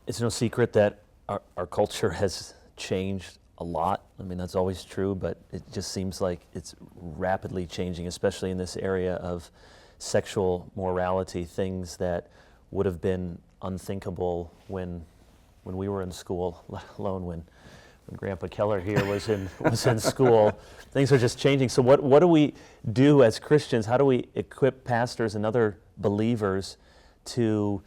It's no secret that our culture has changed a lot. I mean, that's always true, but it just seems like it's rapidly changing, especially in this area of sexual morality, things that would have been unthinkable when we were in school, let alone when Grandpa Keller here was in school. Things are just changing. So what do we do as Christians? How do we equip pastors and other believers to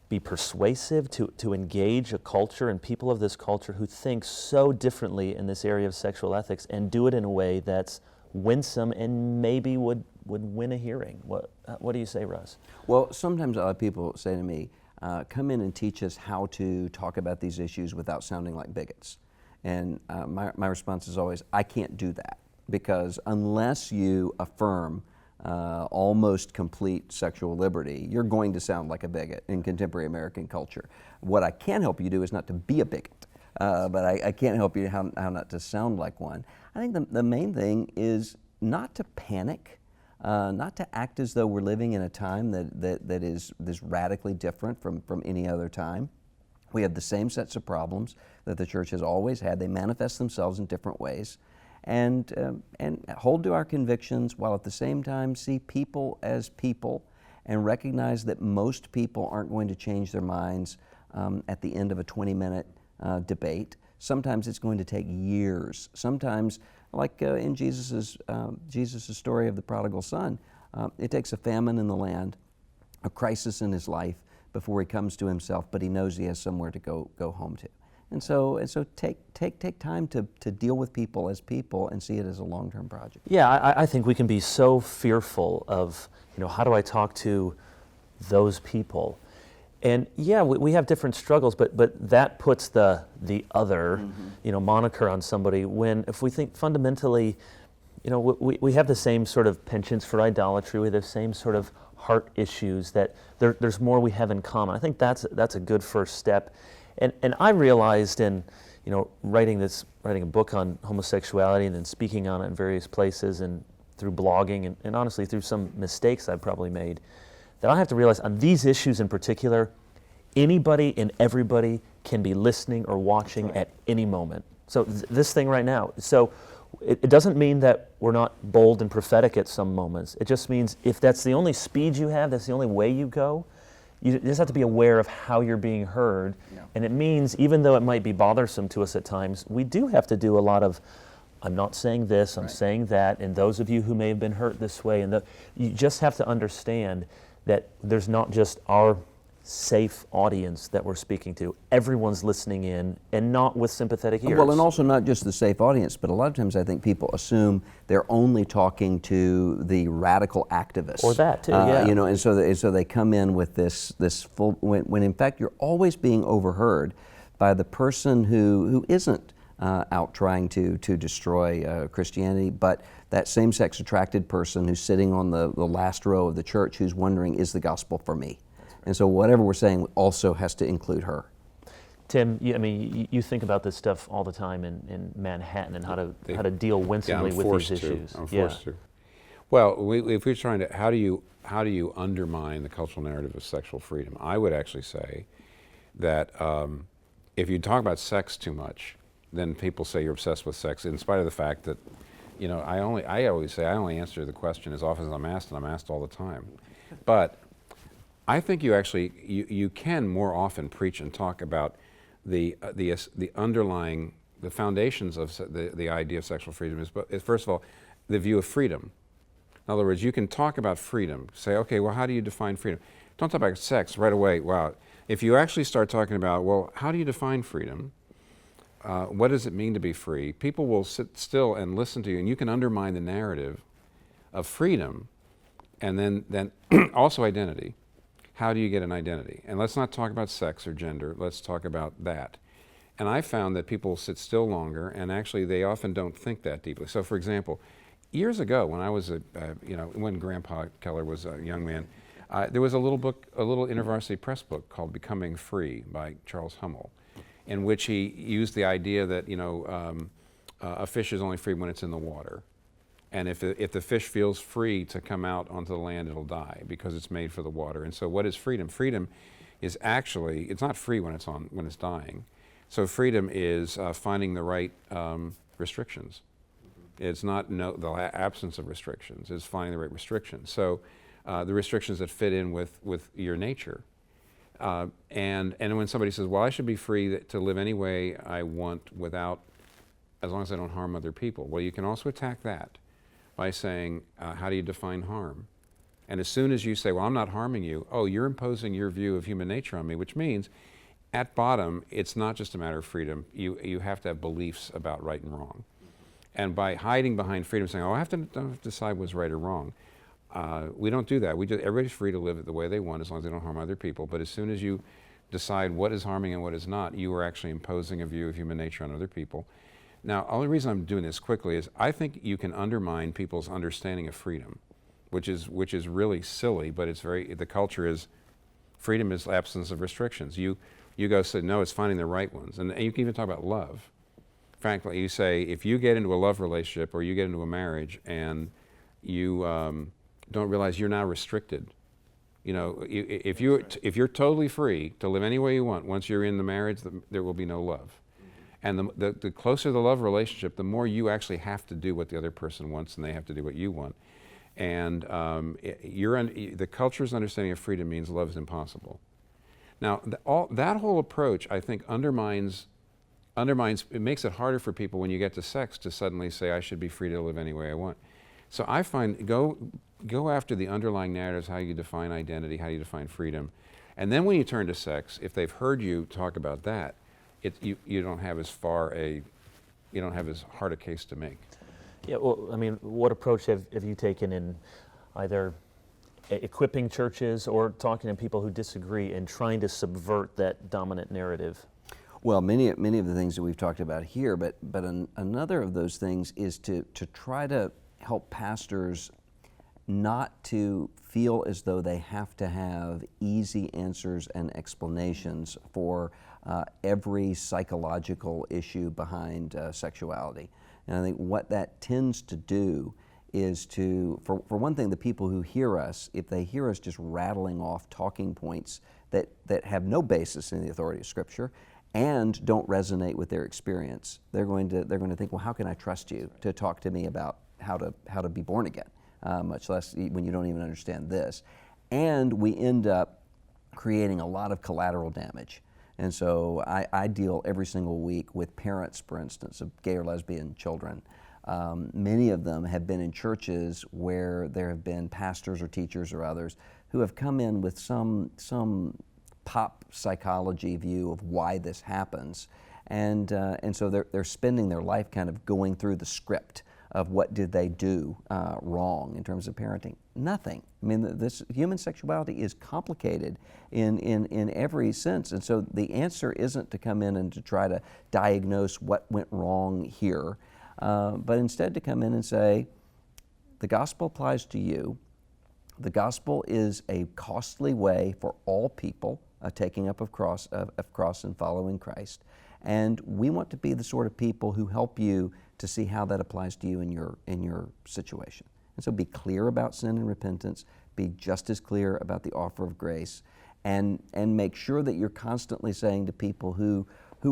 be persuasive, to engage a culture and people of this culture who think so differently in this area of sexual ethics, and do it in a way that's winsome and maybe would win a hearing? What do you say, Russ? Well, sometimes people say to me, come in and teach us how to talk about these issues without sounding like bigots. And my response is always, I can't do that, because unless you affirm almost complete sexual liberty, you're going to sound like a bigot in contemporary American culture. What I can help you do is not to be a bigot, but I can't help you how not to sound like one. I think the main thing is not to panic, not to act as though we're living in a time that is radically different from any other time. We have the same sets of problems that the church has always had. They manifest themselves in different ways. And hold to our convictions, while at the same time see people as people, and recognize that most people aren't going to change their minds at the end of a 20-minute debate. Sometimes it's going to take years. Sometimes, like in Jesus' story of the prodigal son, it takes a famine in the land, a crisis in his life, before he comes to himself, but he knows he has somewhere to go home to. And so take time to deal with people as people and see it as a long-term project. Yeah, I think we can be so fearful of, how do I talk to those people? And yeah, we have different struggles, but that puts the other, moniker on somebody, when if we think fundamentally, we have the same sort of penchants for idolatry, we have the same sort of heart issues, that there's more we have in common. I think that's a good first step. And I realized in, writing a book on homosexuality and then speaking on it in various places and through blogging and honestly through some mistakes I've probably made, that I have to realize on these issues in particular, anybody and everybody can be listening or watching at any moment. So this thing right now. So it doesn't mean that we're not bold and prophetic at some moments. It just means if that's the only speed you have, that's the only way you go, you just have to be aware of how you're being heard. Yeah. And it means, even though it might be bothersome to us at times, we do have to do a lot of, I'm not saying this, I'm saying that, and those of you who may have been hurt this way, and you just have to understand that there's not just our safe audience that we're speaking to. Everyone's listening in, and not with sympathetic ears. Well, and also not just the safe audience, but a lot of times I think people assume they're only talking to the radical activists. Or that too, yeah. And so they come in with this full, when in fact you're always being overheard by the person who isn't out trying to destroy Christianity, but that same-sex attracted person who's sitting on the last row of the church, who's wondering, is the gospel for me? And so whatever we're saying also has to include her. Tim, you think about this stuff all the time in Manhattan, and how to deal winsomely with these issues. I'm forced to. Well, if we're trying to, how do you undermine the cultural narrative of sexual freedom? I would actually say that if you talk about sex too much, then people say you're obsessed with sex, in spite of the fact that, I always say I only answer the question as often as I'm asked, and I'm asked all the time. But I think you can more often preach and talk about the underlying, the foundations of the idea of sexual freedom is first of all, the view of freedom. In other words, you can talk about freedom, say, okay, well, how do you define freedom? Don't talk about sex right away. Wow. If you actually start talking about, well, how do you define freedom? What does it mean to be free? People will sit still and listen to you, and you can undermine the narrative of freedom, and then also identity. How do you get an identity? And let's not talk about sex or gender, let's talk about that. And I found that people sit still longer, and actually they often don't think that deeply. So for example, years ago when I was when Grandpa Keller was a young man, there was a little book, a little InterVarsity Press book called Becoming Free by Charles Hummel, in which he used the idea that a fish is only free when it's in the water. And if the fish feels free to come out onto the land, it'll die because it's made for the water. And so what is freedom? Freedom is actually, it's not free when it's dying. So freedom is finding the right restrictions. It's not the absence of restrictions. It's finding the right restrictions. So the restrictions that fit in with your nature. And when somebody says, well, I should be free to live any way I want as long as I don't harm other people. Well, you can also attack that by saying, how do you define harm? And as soon as you say, well, I'm not harming you, oh, you're imposing your view of human nature on me, which means at bottom, it's not just a matter of freedom. You have to have beliefs about right and wrong. And by hiding behind freedom, saying, oh, I have to decide what's right or wrong, we don't do that. Everybody's free to live it the way they want as long as they don't harm other people. But as soon as you decide what is harming and what is not, you are actually imposing a view of human nature on other people. Now, the only reason I'm doing this quickly is I think you can undermine people's understanding of freedom, which is really silly, but the culture is, freedom is absence of restrictions. You go say, no, it's finding the right ones. And you can even talk about love. Frankly, you say, if you get into a love relationship or you get into a marriage and you don't realize you're now restricted, if you're totally free to live any way you want, once you're in the marriage, there will be no love. And the closer the love relationship, the more you actually have to do what the other person wants and they have to do what you want. And the culture's understanding of freedom means love is impossible. Now, that whole approach, I think, undermines, it makes it harder for people when you get to sex to suddenly say, I should be free to live any way I want. So I find, go after the underlying narratives, how you define identity, how you define freedom. And then when you turn to sex, if they've heard you talk about that, you don't have as hard a case to make. Yeah, well, I mean, what approach have you taken in either equipping churches or talking to people who disagree and trying to subvert that dominant narrative? Well, many of the things that we've talked about here, but another of those things is to try to help pastors not to feel as though they have to have easy answers and explanations for every psychological issue behind sexuality. And I think what that tends to do is for one thing, the people who hear us, if they hear us just rattling off talking points that have no basis in the authority of Scripture and don't resonate with their experience, they're going to think, well, how can I trust you to talk to me about how to be born again, much less when you don't even understand this. And we end up creating a lot of collateral damage. And so I deal every single week with parents, for instance, of gay or lesbian children. Many of them have been in churches where there have been pastors or teachers or others who have come in with some pop psychology view of why this happens. And so they're spending their life kind of going through the script of what did they do wrong in terms of parenting. Nothing. I mean, this human sexuality is complicated in every sense. And so the answer isn't to come in and to try to diagnose what went wrong here, but instead to come in and say, the gospel applies to you. The gospel is a costly way for all people, taking up of cross and following Christ. And we want to be the sort of people who help you to see how that applies to you in your situation. And so be clear about sin and repentance, be just as clear about the offer of grace, and make sure that you're constantly saying to people who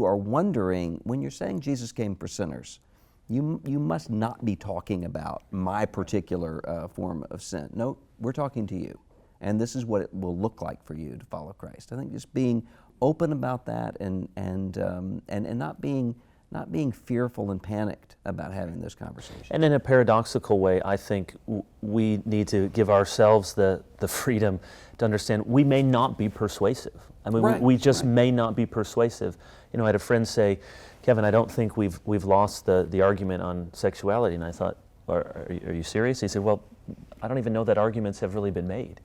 are wondering, when you're saying Jesus came for sinners, you must not be talking about my particular form of sin. No, we're talking to you. And this is what it will look like for you to follow Christ. I think just being open about that and not being fearful and panicked about having those conversations. And in a paradoxical way, I think we need to give ourselves the freedom to understand we may not be persuasive. I mean, we just may not be persuasive. You know, I had a friend say, Kevin, I don't think we've lost the argument on sexuality. And I thought, are you serious? He said, well, I don't even know that arguments have really been made.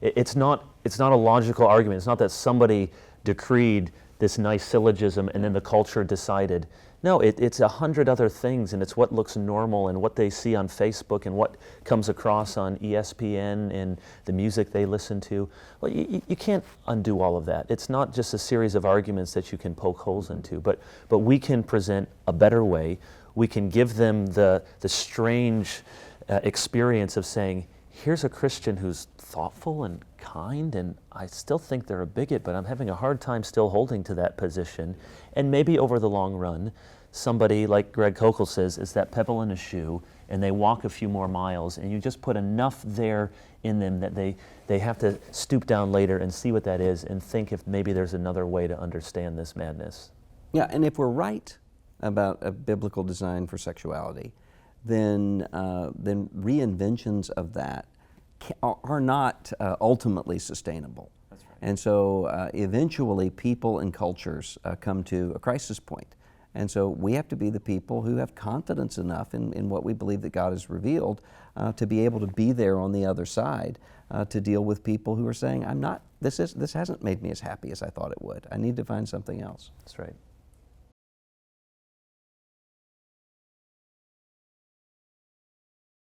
It's not a logical argument. It's not that somebody decreed this nice syllogism and then the culture decided. No, it's 100 other things, and it's what looks normal and what they see on Facebook and what comes across on ESPN and the music they listen to. Well, you can't undo all of that. It's not just a series of arguments that you can poke holes into, but we can present a better way. We can give them the strange experience of saying, here's a Christian who's thoughtful and kind, and I still think they're a bigot, but I'm having a hard time still holding to that position. And maybe over the long run, somebody like Greg Kokel says is that pebble in a shoe, and they walk a few more miles, and you just put enough there in them that they have to stoop down later and see what that is and think if maybe there's another way to understand this madness. Yeah, and if we're right about a biblical design for sexuality, then reinventions of that are not ultimately sustainable. That's right. And so eventually people and cultures come to a crisis point. And so we have to be the people who have confidence enough in what we believe that God has revealed to be able to be there on the other side to deal with people who are saying, this hasn't made me as happy as I thought it would. I need to find something else. That's right.